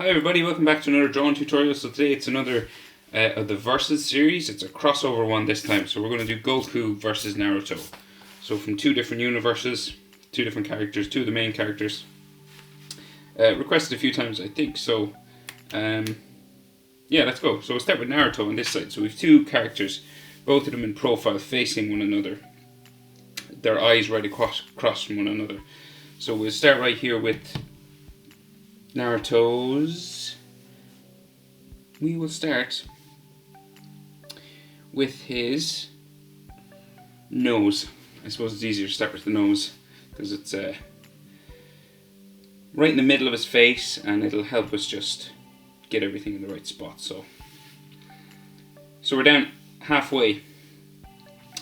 Hi everybody, welcome back to another drawing tutorial. So today it's another of the Versus series. It's a crossover one this time. So we're going to do Goku versus Naruto. So from two different universes, two different characters, two of the main characters. Requested a few times I think. So yeah, let's go. So we'll start with Naruto on this side. So we have two characters, both of them in profile facing one another. Their eyes right across from one another. So we'll start right here with Naruto's. We will start with his nose. I suppose it's easier to start with the nose because it's right in the middle of his face, and it'll help us just get everything in the right spot. So we're down halfway,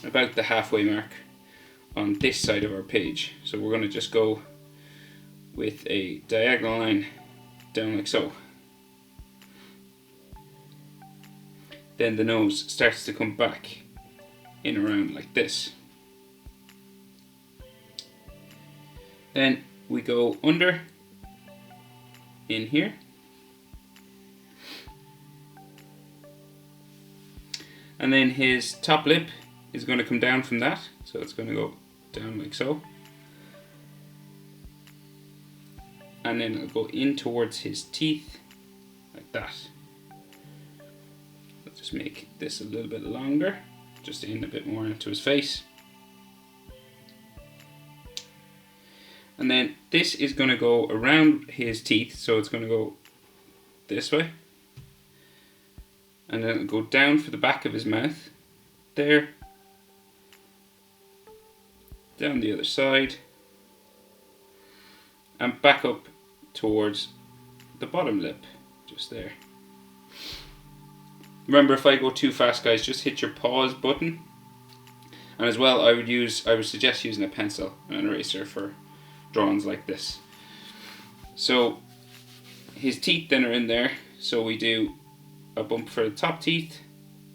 about the halfway mark on this side of our page. So we're going to just go with a diagonal line down like so. Then the nose starts to come back in around like this. Then we go under in here. And then his top lip is going to come down from that. So it's going to go down like so. And then it'll go in towards his teeth like that. I'll just make this a little bit longer, just in a bit more into his face. And then this is going to go around his teeth, so it's going to go this way. And then it'll go down for the back of his mouth, there, down the other side, and back up towards the bottom lip, just there. Remember, if I go too fast, guys, just hit your pause button. And as well, I would suggest using a pencil and an eraser for drawings like this. So his teeth then are in there, so we do a bump for the top teeth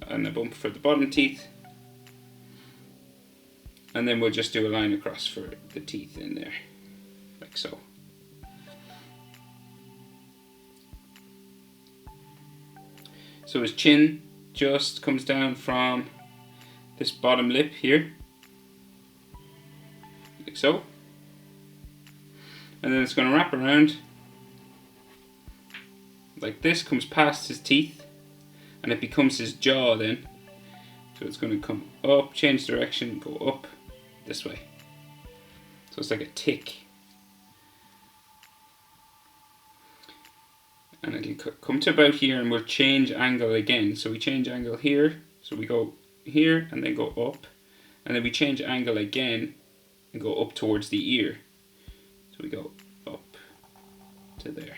and a bump for the bottom teeth, and then we'll just do a line across for the teeth in there, like so. So his chin just comes down from this bottom lip here, like so. And then it's going to wrap around like this, comes past his teeth, and it becomes his jaw then. So it's going to come up, change direction, go up this way. So it's like a tick. And it'll come to about here, and we'll change angle again. So we change angle here, so we go here and then go up, and then we change angle again and go up towards the ear. So we go up to there.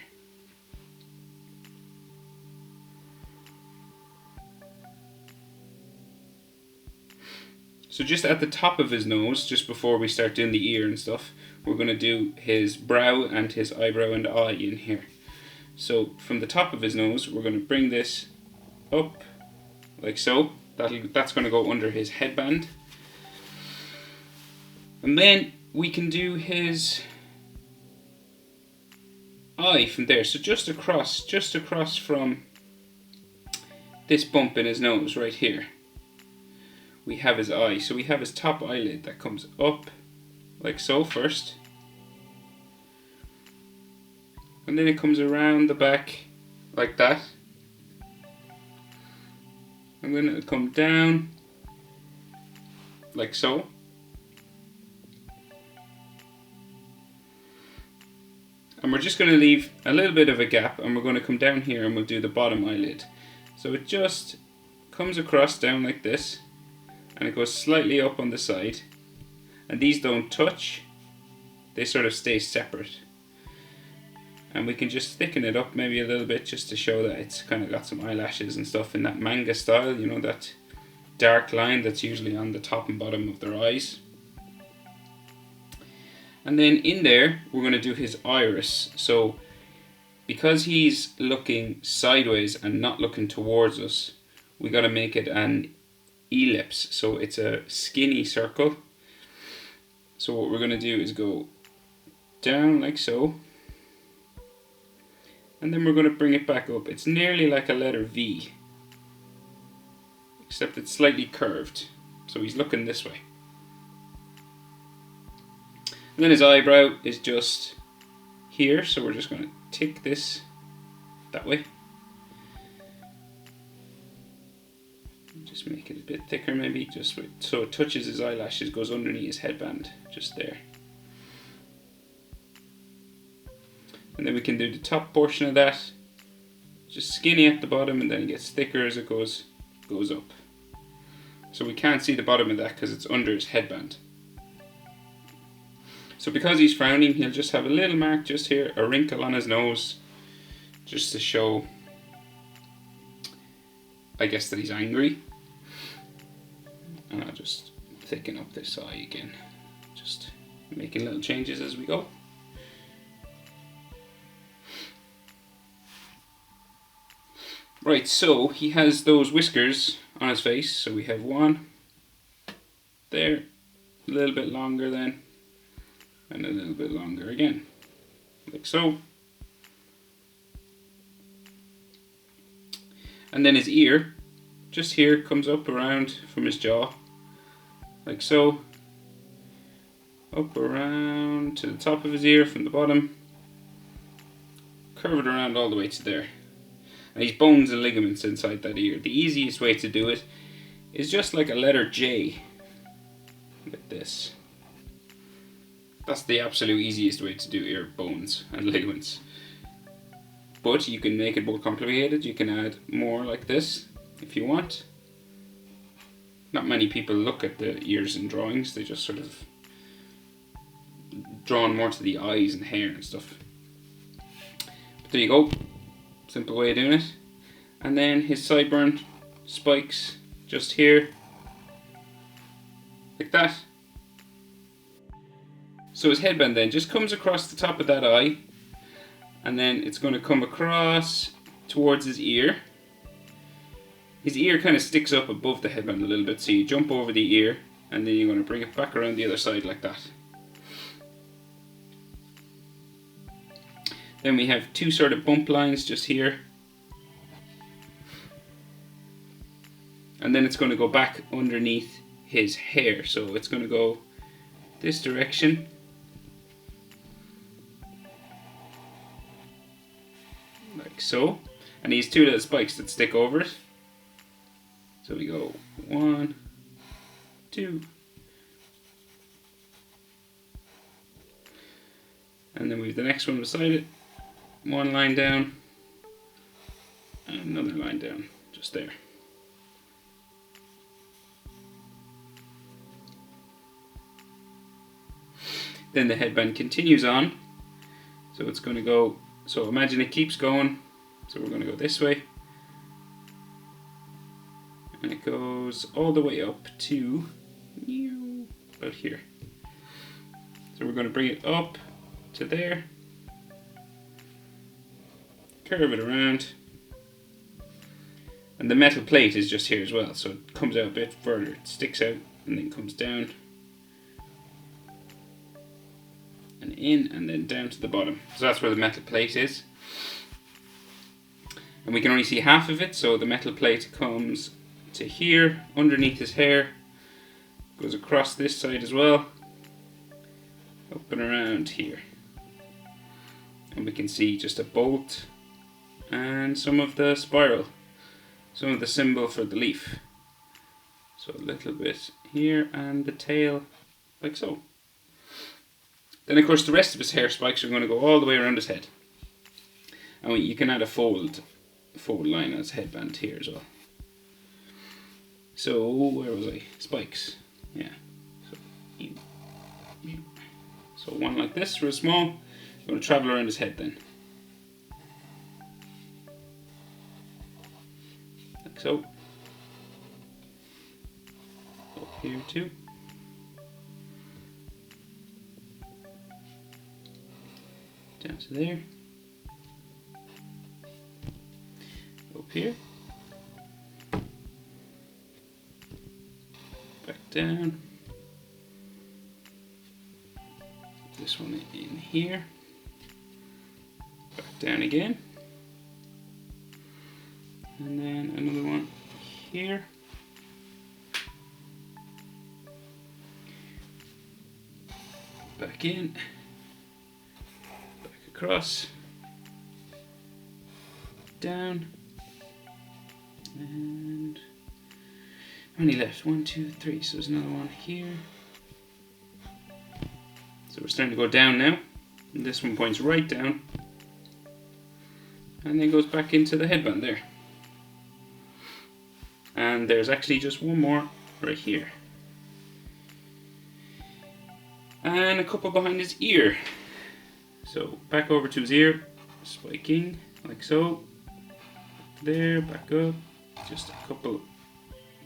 So just at the top of his nose, just before we start doing the ear and stuff, we're going to do his brow and his eyebrow and eye in here. So from the top of his nose, we're going to bring this up like so. That's going to go under his headband. And then we can do his eye from there. So just across from this bump in his nose right here, we have his eye. So we have his top eyelid that comes up like so first. And then it comes around the back like that. And then it'll come down like so. And we're just going to leave a little bit of a gap, and we're going to come down here and we'll do the bottom eyelid. So it just comes across down like this, and it goes slightly up on the side. And these don't touch, they sort of stay separate. And we can just thicken it up maybe a little bit just to show that it's kind of got some eyelashes and stuff in that manga style, you know, that dark line that's usually on the top and bottom of their eyes. And then in there, we're going to do his iris. So because he's looking sideways and not looking towards us, we got to make it an ellipse. So it's a skinny circle. So what we're going to do is go down like so, and then we're going to bring it back up. It's nearly like a letter V, except it's slightly curved, so he's looking this way. And then his eyebrow is just here, so we're just going to tick this that way. Just make it a bit thicker maybe, just so it touches his eyelashes, goes underneath his headband, just there. And then we can do the top portion of that, just skinny at the bottom, and then it gets thicker as it goes up. So we can't see the bottom of that because it's under his headband. So because he's frowning, he'll just have a little mark just here, a wrinkle on his nose, just to show, I guess, that he's angry. And I'll just thicken up this eye again, just making little changes as we go. Right, so he has those whiskers on his face, so we have one there, a little bit longer then, and a little bit longer again, like so. And then his ear, just here, comes up around from his jaw, like so, up around to the top of his ear from the bottom, curve it around all the way to there. And he's bones and ligaments inside that ear. The easiest way to do it is just like a letter J, like this. That's the absolute easiest way to do ear bones and ligaments. But you can make it more complicated. You can add more like this if you want. Not many people look at the ears in drawings. They just sort of drawn more to the eyes and hair and stuff. But there you go. Simple way of doing it. And then his sideburn spikes just here, like that. So his headband then just comes across the top of that eye, and then it's going to come across towards his ear. His ear kind of sticks up above the headband a little bit, so you jump over the ear, and then you're going to bring it back around the other side like that. Then we have two sort of bump lines just here. And then it's going to go back underneath his hair. So it's going to go this direction. Like so. And these two little spikes that stick over it. So we go 1, 2. And then we have the next one beside it. One line down, and another line down, just there. Then the headband continues on, so it's going to go, so imagine it keeps going, so we're going to go this way, and it goes all the way up to about here. So we're going to bring it up to there. Curve it around, and the metal plate is just here as well, so it comes out a bit further, it sticks out and then comes down and in and then down to the bottom. So that's where the metal plate is, and we can only see half of it, so the metal plate comes to here underneath his hair, goes across this side as well, up and around here, and we can see just a bolt and some of the spiral, some of the symbol for the leaf. So a little bit here, and the tail, like so. Then of course the rest of his hair spikes are going to go all the way around his head. And you can add a fold line as headband here as well. So where was I? Spikes, yeah. So one like this, real small. I'm going to travel around his head then. So, up here too. Down to there. Up here. Back down. This one in here. Back down again. And then another one here. Back in. Back across. Down. And how many left? 1, 2, 3. So there's another one here. So we're starting to go down now. And this one points right down. And then goes back into the headband there. And there's actually just one more right here. And a couple behind his ear. So back over to his ear, spiking like so. There, back up, just a couple,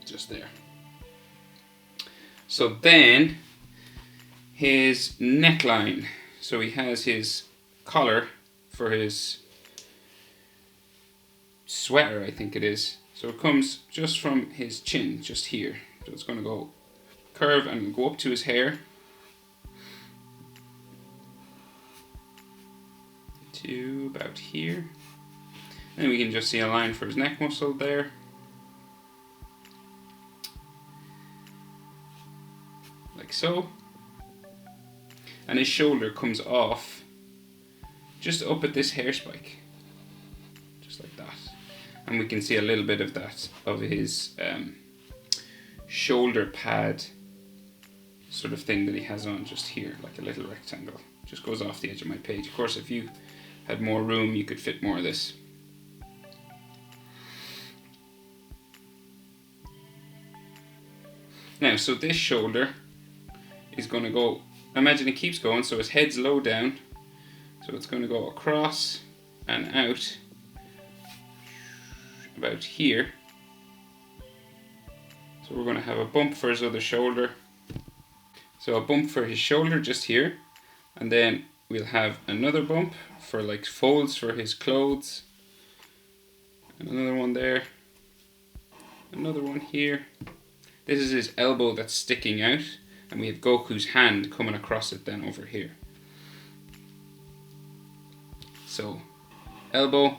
just there. So then his neckline. So he has his collar for his sweater, I think it is. So it comes just from his chin, just here. So it's going to go curve and go up to his hair. To about here. And we can just see a line for his neck muscle there. Like so. And his shoulder comes off just up at this hair spike. Just like that. And we can see a little bit of that, of his shoulder pad sort of thing that he has on just here, like a little rectangle. Just goes off the edge of my page. Of course, if you had more room, you could fit more of this. Now, so this shoulder is going to go, imagine it keeps going, so his head's low down, so it's going to go across and out about here. So we're going to have a bump for his other shoulder. So a bump for his shoulder just here, and then we'll have another bump for like folds for his clothes, and another one there, another one here. This is his elbow that's sticking out, and we have Goku's hand coming across it then over here. So elbow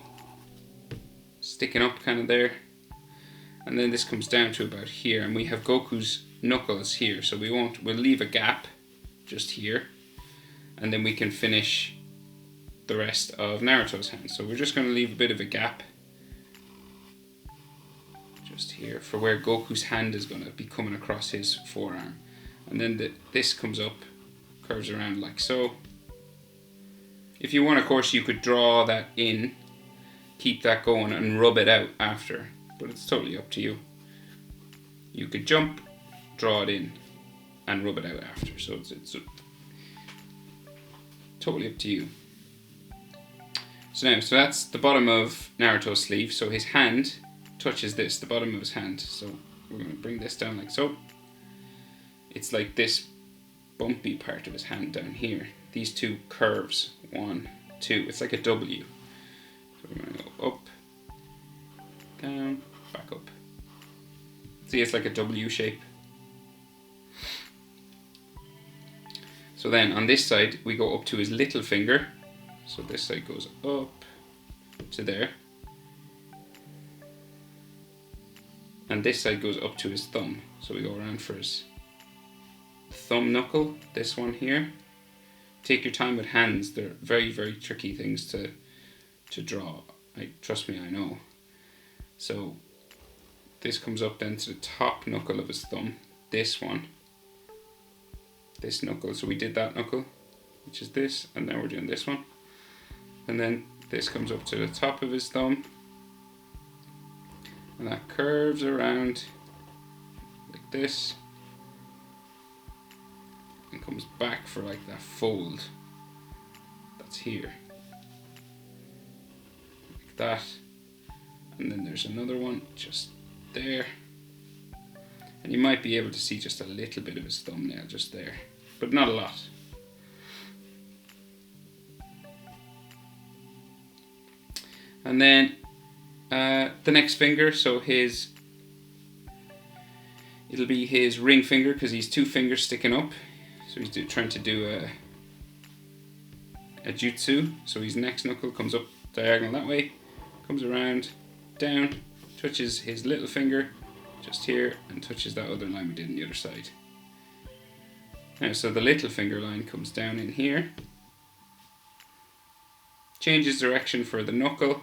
sticking up kind of there, and then this comes down to about here, and we have Goku's knuckles here, so we'll leave a gap just here, and then we can finish the rest of Naruto's hand. So we're just going to leave a bit of a gap just here for where Goku's hand is going to be coming across his forearm, and then this comes up, curves around like so. If you want, of course, you could draw that in, keep that going and rub it out after, but it's totally up to you. You could jump, draw it in and rub it out after, so it's totally up to you. So that's the bottom of Naruto's sleeve. So his hand touches this, the bottom of his hand. So we're going to bring this down like so. It's like this bumpy part of his hand down here. These two curves, 1, 2. It's like a W. So we're going to go up, down, back up. See, it's like a W shape. So then on this side, we go up to his little finger. So this side goes up to there. And this side goes up to his thumb. So we go around for his thumb knuckle, this one here. Take your time with hands. They're very, very tricky things to draw. Trust me, I know. So this comes up then to the top knuckle of his thumb. This one. This knuckle. So we did that knuckle, which is this, and now we're doing this one. And then this comes up to the top of his thumb. And that curves around like this. And comes back for like that fold that's here. Like that. And then there's another one just there. And you might be able to see just a little bit of his thumbnail just there, but not a lot. And then the next finger, so it'll be his ring finger, because he's 2 fingers sticking up. So he's trying to do a jutsu. So his next knuckle comes up diagonal that way, comes around, down, touches his little finger just here and touches that other line we did on the other side. Now, so the little finger line comes down in here, changes direction for the knuckle,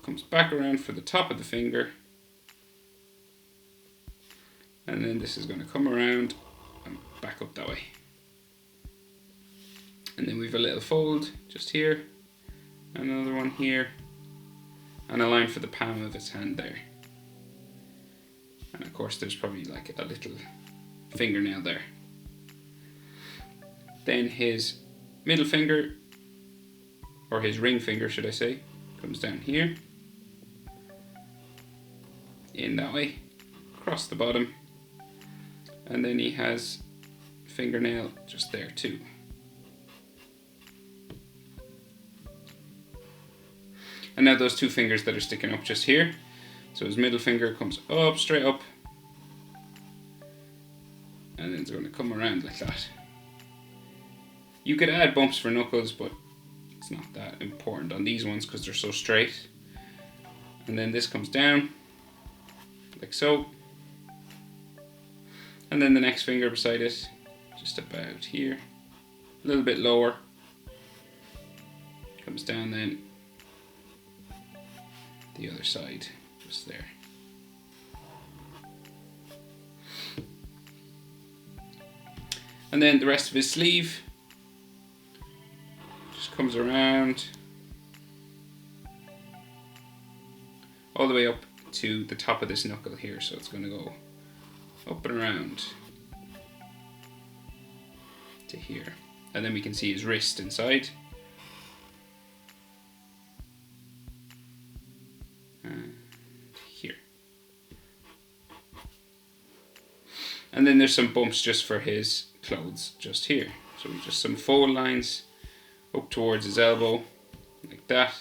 comes back around for the top of the finger, and then this is going to come around and back up that way. And then we have a little fold just here, another one here, and a line for the palm of his hand there. And of course there's probably like a little fingernail there. Then his middle finger, or his ring finger should I say, comes down here, in that way, across the bottom, and then he has fingernail just there too. And now those two fingers that are sticking up just here, so his middle finger comes up, straight up, and then it's going to come around like that. You could add bumps for knuckles, but it's not that important on these ones because they're so straight. And then this comes down, like so. And then the next finger beside it, just about here, a little bit lower, comes down then the other side, just there. And then the rest of his sleeve just comes around all the way up to the top of this knuckle here, so it's going to go up and around to here, and then we can see his wrist inside. Here. And then there's some bumps just for his clothes just here. So we just some fold lines up towards his elbow, like that.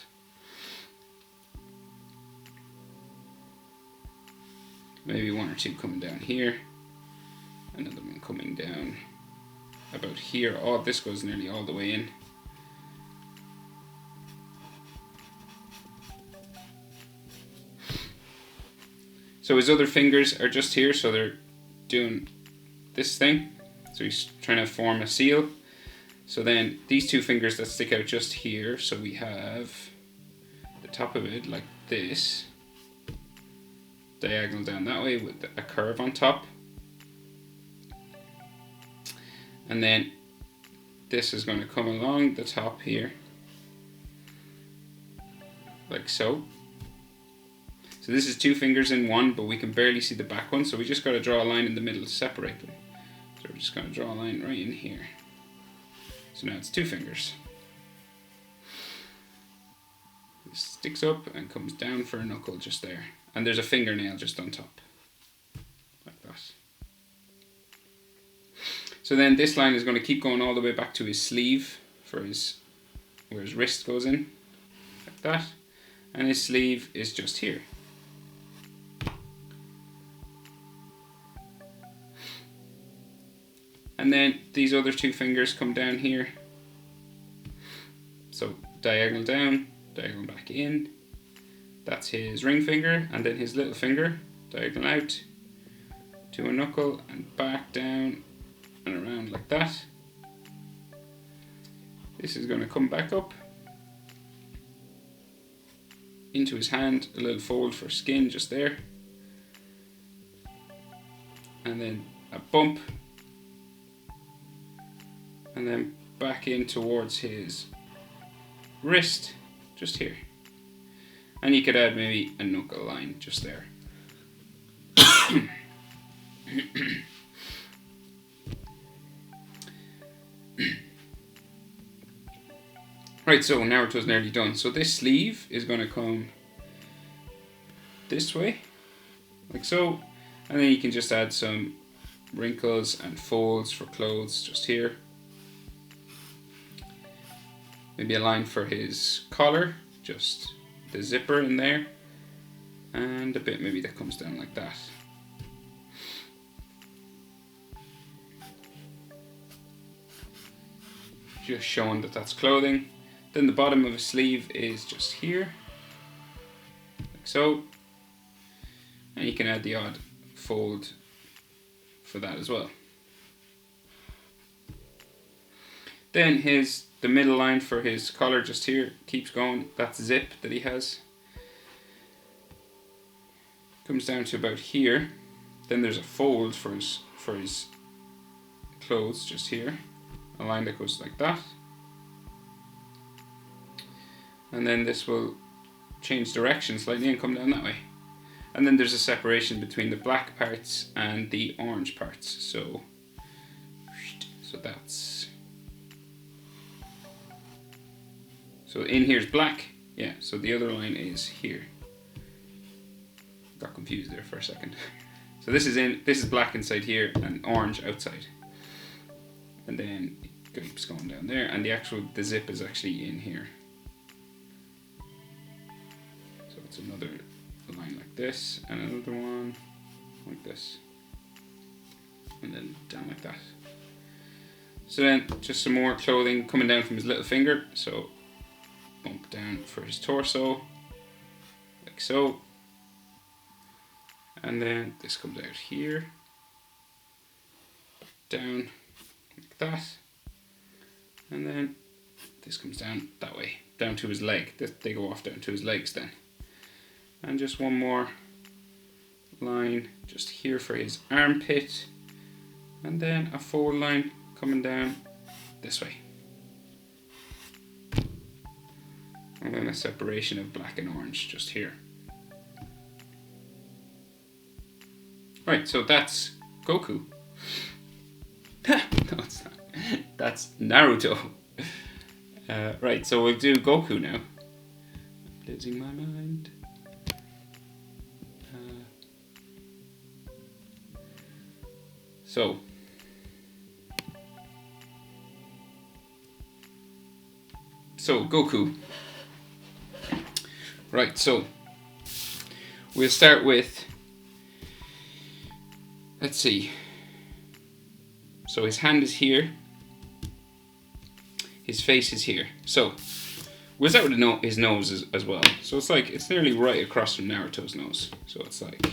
Maybe one or two coming down here. Another one coming down about here. Oh, this goes nearly all the way in. So his other fingers are just here, so they're doing this thing. So he's trying to form a seal. So then these two fingers that stick out just here, so we have the top of it like this, diagonal down that way with a curve on top. And then this is going to come along the top here, like so. So this is two fingers in one, but we can barely see the back one, so we just got to draw a line in the middle to separate them. So we're just going to draw a line right in here. So now it's two fingers. This sticks up and comes down for a knuckle just there. And there's a fingernail just on top, like that. So then this line is going to keep going all the way back to his sleeve, for his where his wrist goes in, like that. And his sleeve is just here. And then these other two fingers come down here. So diagonal down, diagonal back in. That's his ring finger, and then his little finger, diagonal out to a knuckle and back down and around like that. This is going to come back up into his hand, a little fold for skin just there. And then a bump. And then back in towards his wrist, just here. And you could add maybe a knuckle line just there. Right, so Naruto's nearly done. So this sleeve is going to come this way, like so. And then you can just add some wrinkles and folds for clothes just here. Maybe a line for his collar, just the zipper in there, and a bit maybe that comes down like that. Just showing that that's clothing. Then the bottom of his sleeve is just here, like like so. And you can add the odd fold for that as well. Then the middle line for his collar just here keeps going. That's zip that he has. Comes down to about here. Then there's a fold for his clothes just here. A line that goes like that. And then this will change direction slightly and come down that way. And then there's a separation between the black parts and the orange parts. So that's... So in here's black. Yeah, so the other line is here. Got confused there for a second. So this is black inside here and orange outside. And then it keeps going down there, and the zip is actually in here. So it's another line like this, and another one like this, and then down like that. So then just some more clothing coming down from his little finger. So bump down for his torso, like so. And then this comes out here, down like that. And then this comes down that way, down to his leg. They go off down to his legs then. And just one more line just here for his armpit. And then a fold line coming down this way. And then a separation of black and orange just here. Right, so that's Goku. No, it's not. That's Naruto. Right, so we'll do Goku now. I'm losing my mind. So Goku. Right, so we'll start with, let's see. So his hand is here. His face is here. So we'll start with his nose as well. So it's nearly right across from Naruto's nose. So it's like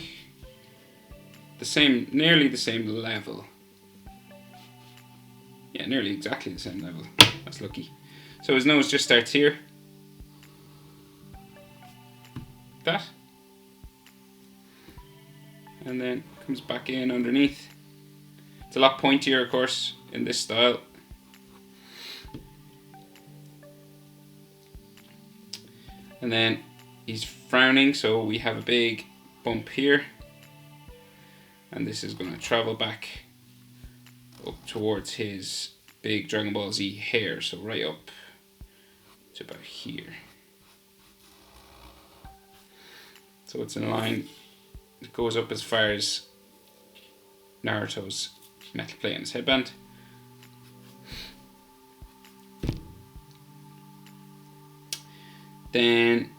nearly the same level. Yeah, nearly exactly the same level. That's lucky. So his nose just starts here. That. And then comes back in underneath. It's a lot pointier, of course, in this style. And then he's frowning, so we have a big bump here. And this is going to travel back up towards his big Dragon Ball Z hair, so right up to about here. So it's in a line that goes up as far as Naruto's metal plate and his headband. Then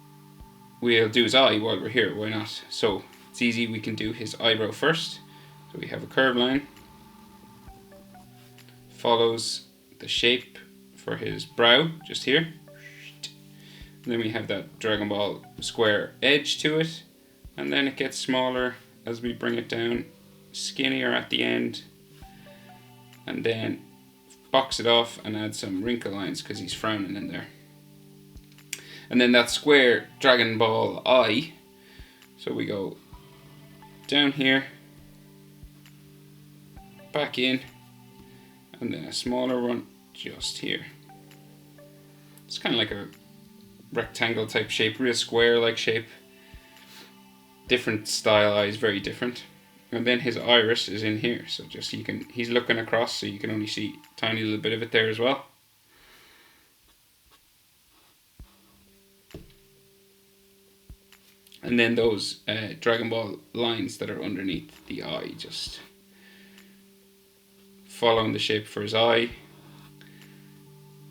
we'll do his eye while we're here, why not? So it's easy, we can do his eyebrow first. So we have a curved line, follows the shape for his brow, just here. And then we have that Dragon Ball square edge to it, and then it gets smaller as we bring it down, skinnier at the end, and then box it off and add some wrinkle lines because he's frowning in there. And then that square Dragon Ball eye, so we go down here, back in, and then a smaller one just here. It's kind of like a rectangle type shape, real square like shape. Different style eyes, very different. And then his iris is in here, so just he's looking across, so you can only see a tiny little bit of it there as well. And then those Dragon Ball lines that are underneath the eye, just following the shape for his eye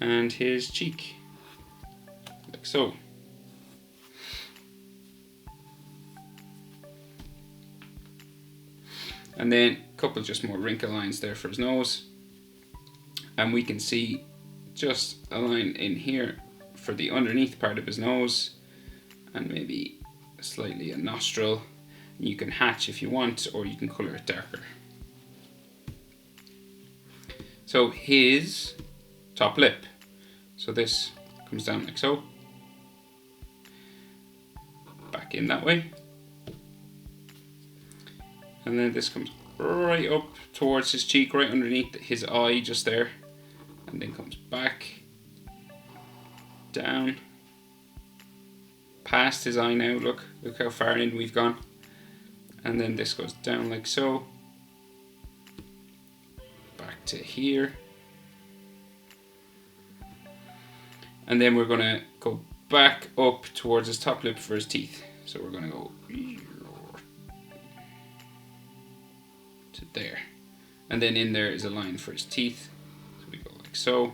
and his cheek, like so. And then a couple just more wrinkle lines there for his nose. And we can see just a line in here for the underneath part of his nose, and maybe slightly a nostril. You can hatch if you want, or you can colour it darker. So his top lip. So this comes down like so. Back in that way. And then this comes right up towards his cheek, right underneath his eye, just there. And then comes back. Down. Past his eye now, look how far in we've gone. And then this goes down like so. Back to here. And then we're going to go back up towards his top lip for his teeth. So we're going to go to there. And then in there is a line for his teeth. So we go like so.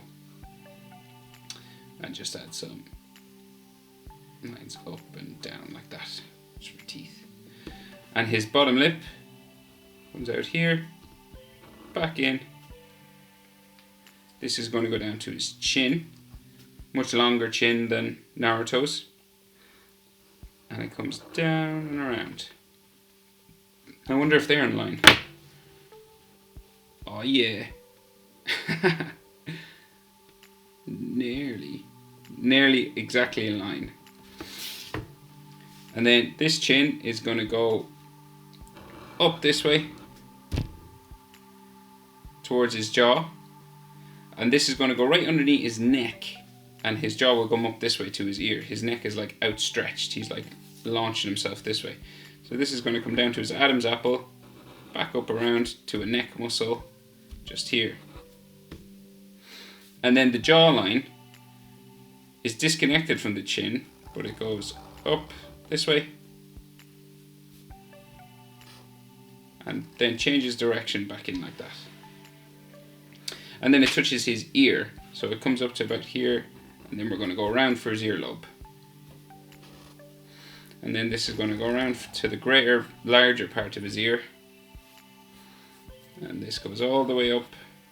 And just add some lines up and down like that. Just for teeth. And his bottom lip comes out here. Back in. This is going to go down to his chin. Much longer chin than Naruto's. And it comes down and around. I wonder if they're in line. Oh yeah. Nearly exactly in line. And then this chin is going to go up this way towards his jaw. And this is going to go right underneath his neck. And his jaw will come up this way to his ear. His neck is like outstretched. He's like launching himself this way. So this is going to come down to his Adam's apple. Back up around to a neck muscle. Just here. And then the jawline is disconnected from the chin. But it goes up this way. And then changes direction back in like that. And then it touches his ear. So it comes up to about here. And then we're going to go around for his earlobe. And then this is going to go around to the larger part of his ear. And this goes all the way up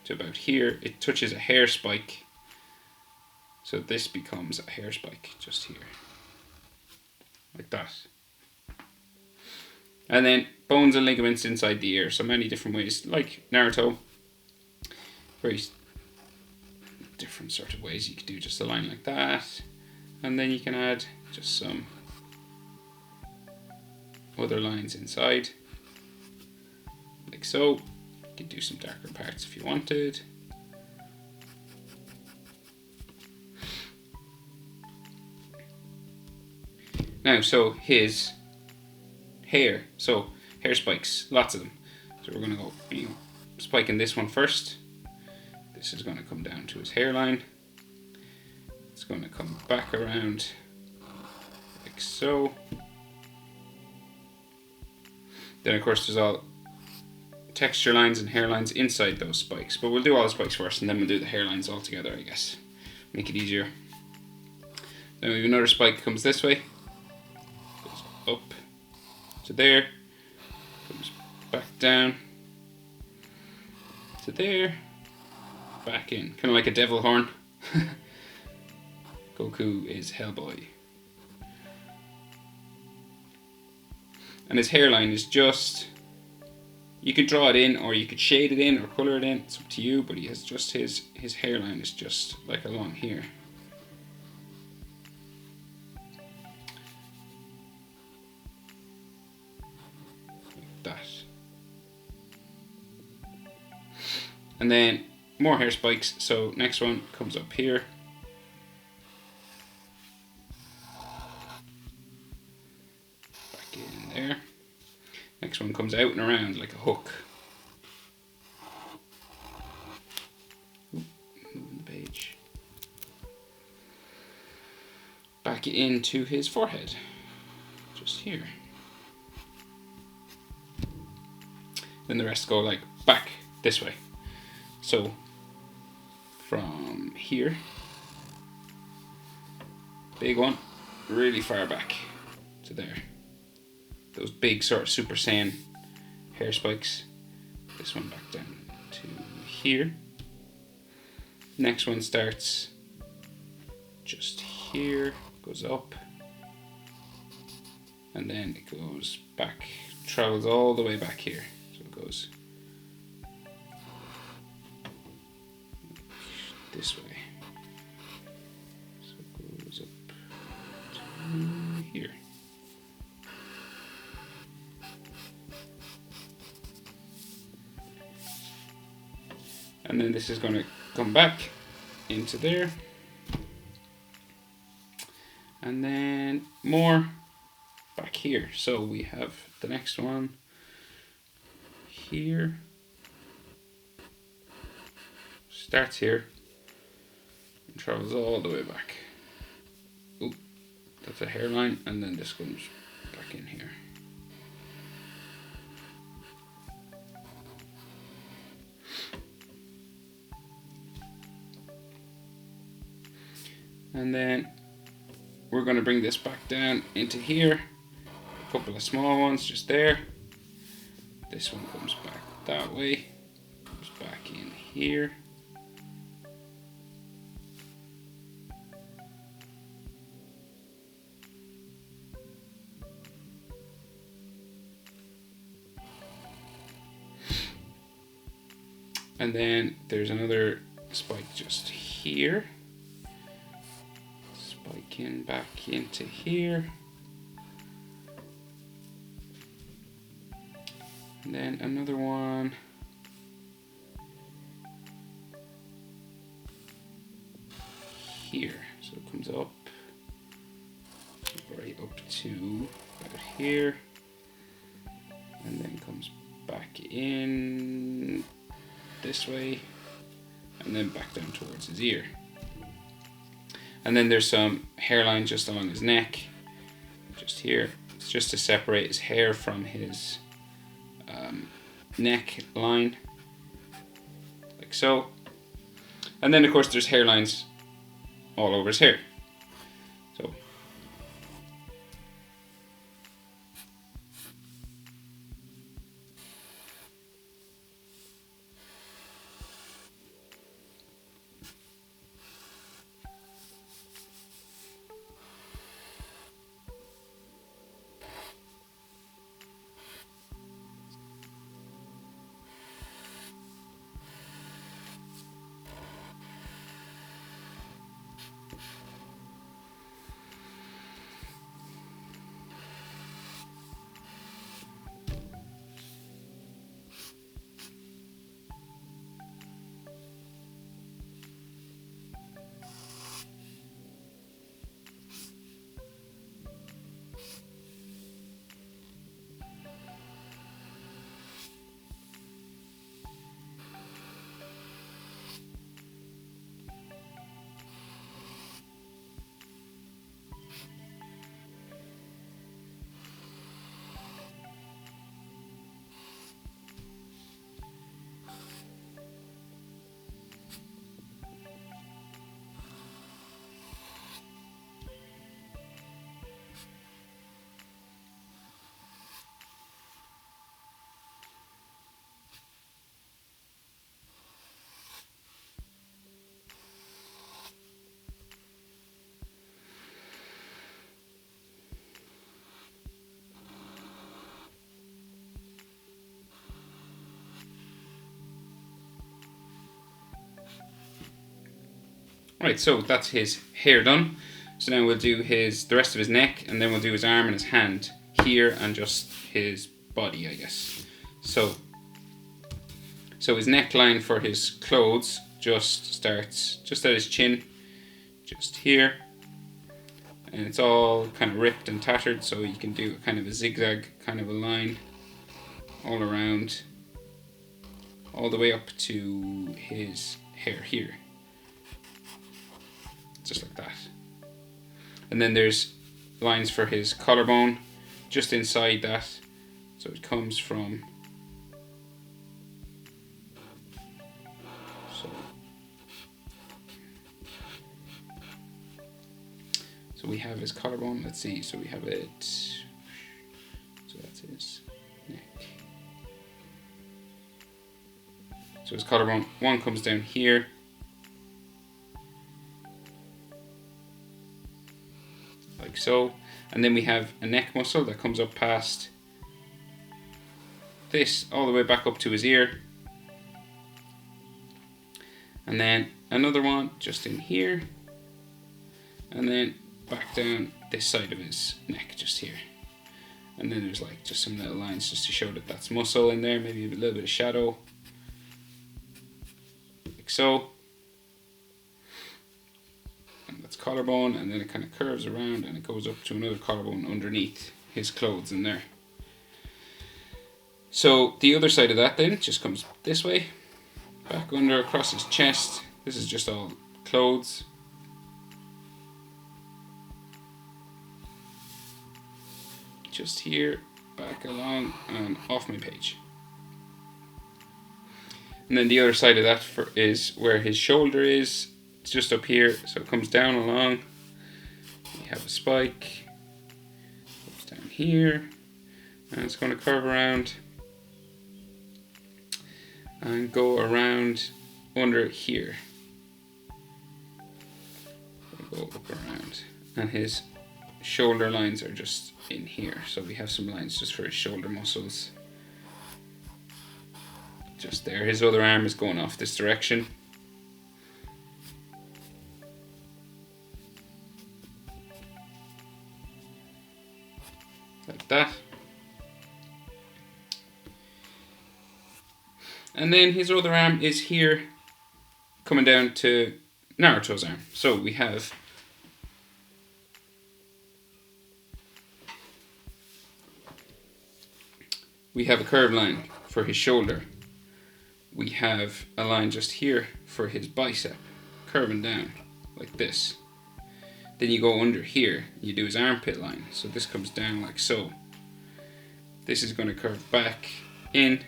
to about here. It touches a hair spike. So this becomes a hair spike just here. Like that. And then bones and ligaments inside the ear. So many different ways. Like Naruto. Very different sort of ways. You could do just a line like that. And then you can add just some other lines inside. Like so. You could do some darker parts if you wanted. Now, so his hair. So hair spikes, lots of them. So we're going to go spiking this one first. This is going to come down to his hairline. It's going to come back around like so. Then of course there's all texture lines and hairlines inside those spikes. But we'll do all the spikes first and then we'll do the hairlines all together, I guess. Make it easier. Then we have another spike comes this way. Goes up to there. Comes back down to there. Back in. Kind of like a devil horn. Goku is Hellboy. And his hairline is just... You could draw it in or you could shade it in or colour it in. It's up to you, but he has just his hairline is just like along here. Like that. And then more hair spikes. So next one comes up here. Back in there. Next one comes out and around like a hook. Moving the page. Back into his forehead. Just here. Then the rest go like back this way. So from here, big one, really far back to there. Those big sort of Super Saiyan hair spikes. This one back down to here. Next one starts just here, goes up, and then it goes back, travels all the way back here. So it goes this way. So it goes up to here. And then this is going to come back into there. And then more back here. So we have the next one here. Starts here and travels all the way back. Oh, that's a hairline, and then this comes back in here. And then we're going to bring this back down into here. A couple of small ones just there. This one comes back that way. Comes back in here. And then there's another spike just here. Spiking back into here. And then another one here. So it comes up right up to about here. And then comes back in this way, and then back down towards his ear. And then there's some hairline just along his neck, just here. It's just to separate his hair from his neck line, like so. And then of course there's hairlines all over his hair. So right, so that's his hair done. So now we'll do the rest of his neck, and then we'll do his arm and his hand here, and just his body, I guess. So his neckline for his clothes just starts just at his chin, just here, and it's all kind of ripped and tattered, so you can do kind of a zigzag kind of a line all around, all the way up to his hair here, just like that. And then there's lines for his collarbone just inside that, so it comes from so we have his collarbone, let's see, so we have it, so that's his neck. So his collarbone, one comes down here, like so, And then we have a neck muscle that comes up past this all the way back up to his ear. And then another one just in here. And then back down this side of his neck just here. And then there's like just some little lines just to show that that's muscle in there, maybe a little bit of shadow. Like so. And that's collarbone, and then it kind of curves around and it goes up to another collarbone underneath his clothes in there. So the other side of that then just comes this way, back under across his chest. This is just all clothes. Just here, back along and off my page. And then the other side of that is where his shoulder is. It's just up here, so it comes down along. We have a spike. Goes down here. And it's going to curve around. And go around under here. Go up around. And his shoulder lines are just in here. So we have some lines just for his shoulder muscles. Just there. His other arm is going off this direction. Like that. And then his other arm is here, coming down to Naruto's arm. So we have a curved line for his shoulder. We have a line just here for his bicep, curving down like this. Then you go under here, you do his armpit line. So this comes down like so. This is going to curve back in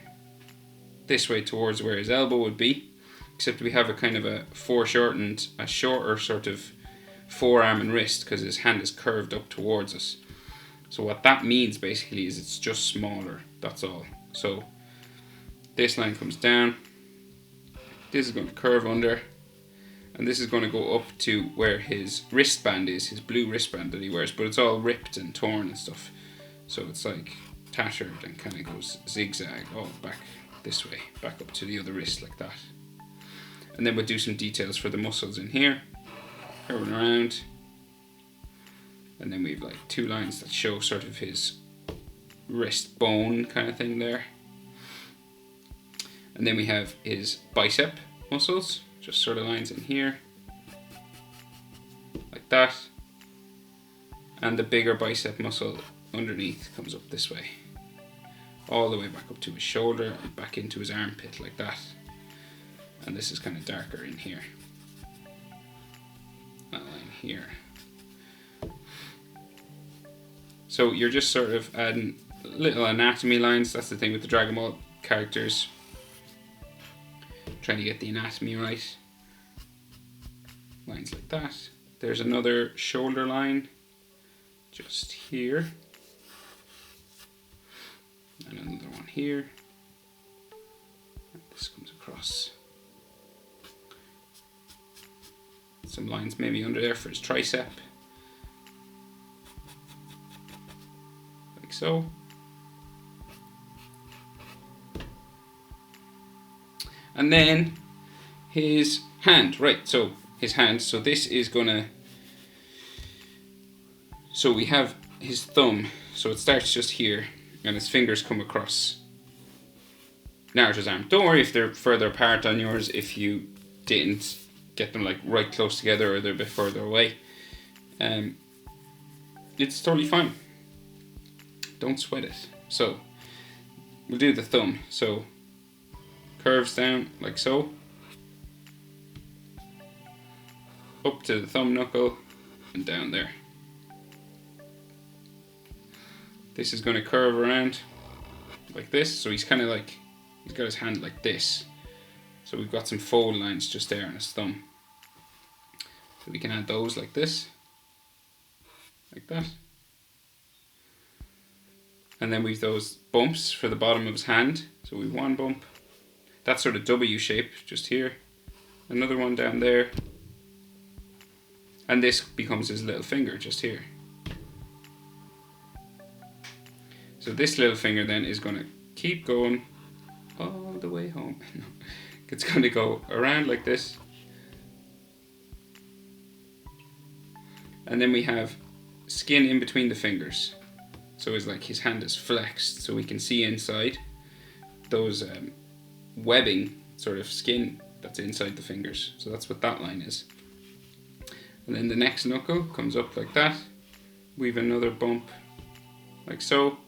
this way towards where his elbow would be, except we have a kind of a foreshortened, a shorter sort of forearm and wrist because his hand is curved up towards us. So what that means basically is it's just smaller, that's all. So this line comes down, this is going to curve under, and this is going to go up to where his wristband is, his blue wristband that he wears, but it's all ripped and torn and stuff. So it's like tattered and kind of goes zigzag all back this way, back up to the other wrist like that. And then we'll do some details for the muscles in here, curving around. And then we have like two lines that show sort of his wrist bone kind of thing there. And then we have his bicep muscles, just sort of lines in here, like that. And the bigger bicep muscle underneath comes up this way, all the way back up to his shoulder and back into his armpit like that. And this is kind of darker in here. That line here. So you're just sort of adding little anatomy lines. That's the thing with the Dragon Ball characters. Trying to get the anatomy right. Lines like that. There's another shoulder line just here. And another one here. And this comes across. Some lines maybe under there for his tricep. Like so. And then his hand, right, so his hand, so this is gonna, so we have his thumb, so it starts just here, and his fingers come across Naruto's arm. Don't worry if they're further apart on yours, if you didn't get them like right close together or they're a bit further away. It's totally fine. Don't sweat it. So, we'll do the thumb. So, curves down like so, up to the thumb knuckle and down there. This is going to curve around like this, so he's kind of like, he's got his hand like this, so we've got some fold lines just there on his thumb, so we can add those like this, like that. And then we've those bumps for the bottom of his hand, so we've one bump, that sort of W shape just here, another one down there, and this becomes his little finger just here. So this little finger then is going to keep going all the way home. It's going to go around like this. And then we have skin in between the fingers. So it's like his hand is flexed so we can see inside those webbing sort of skin that's inside the fingers. So that's what that line is. And then the next knuckle comes up like that. We have another bump like so.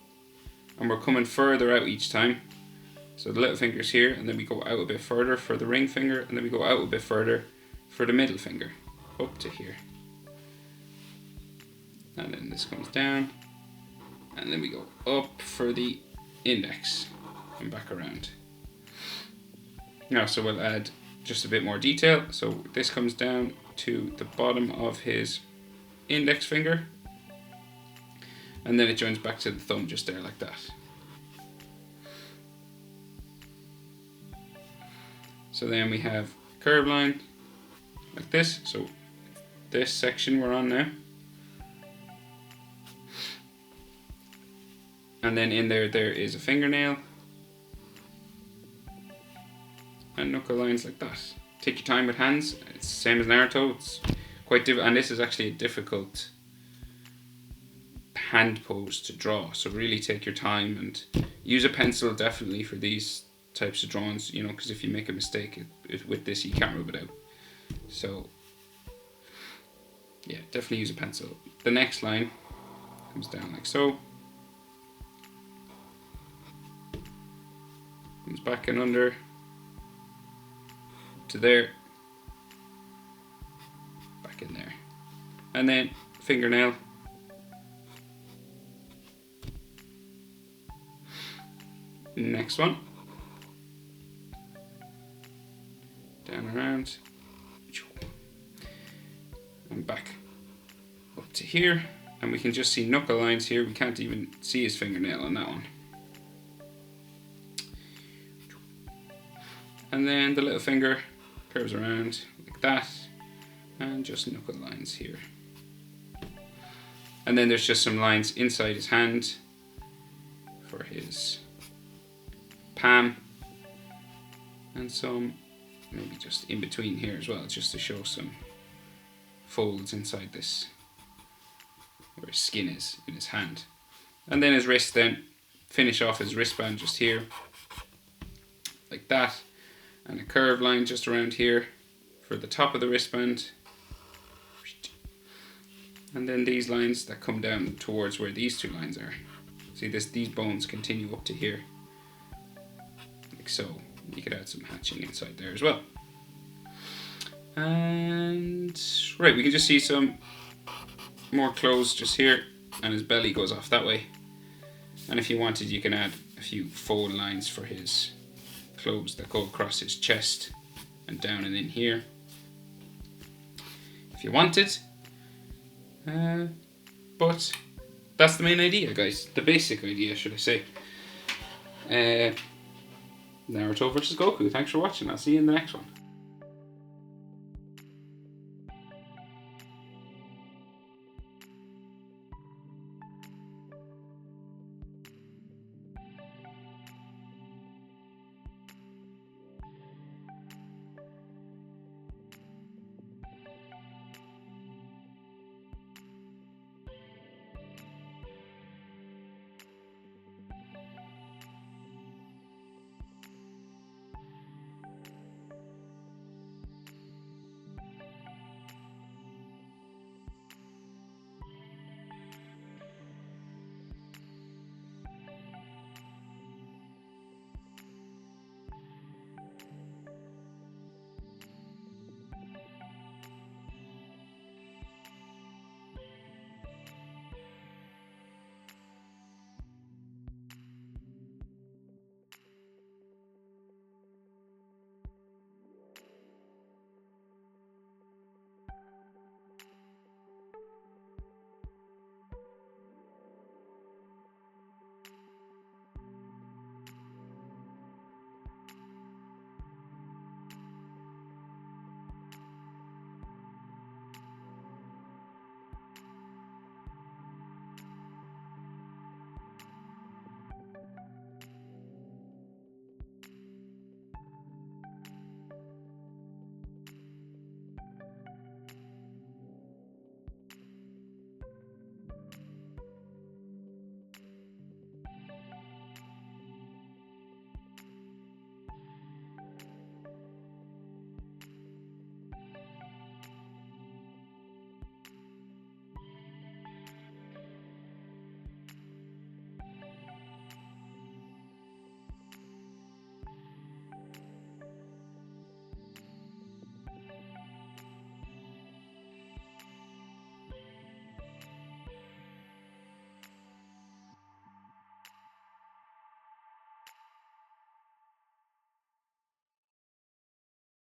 And we're coming further out each time. So the little finger's here, and then we go out a bit further for the ring finger, and then we go out a bit further for the middle finger, up to here. And then this comes down, and then we go up for the index, and back around. Now, so we'll add just a bit more detail. So this comes down to the bottom of his index finger, and then it joins back to the thumb just there like that. So then we have curve line like this. So this section we're on now. And then in there is a fingernail. And knuckle lines like that. Take your time with hands. It's the same as Naruto. It's quite difficult, and this is actually a difficult hand pose to draw. So really take your time and use a pencil definitely for these types of drawings, you know, because if you make a mistake with this, you can't rub it out. So yeah, definitely use a pencil. The next line comes down like so, comes back and under to there, back in there, and then fingernail, next one, down around and back up to here, and we can just see knuckle lines here. We can't even see his fingernail on that one. And then the little finger curves around like that, and just knuckle lines here. And then there's just some lines inside his hand for his palm, and some maybe just in between here as well, just to show some folds inside this where his skin is in his hand. And then his wrist, then finish off his wristband just here like that, and a curved line just around here for the top of the wristband, and then these lines that come down towards where these two lines are. See this, these bones continue up to here like so. You could add some hatching inside there as well. And right, we can just see some more clothes just here, and his belly goes off that way. And if you wanted, you can add a few fold lines for his clothes that go across his chest and down and in here if you wanted. But that's the main idea, guys. The basic idea, should I say. Naruto versus Goku. Thanks for watching. I'll see you in the next one.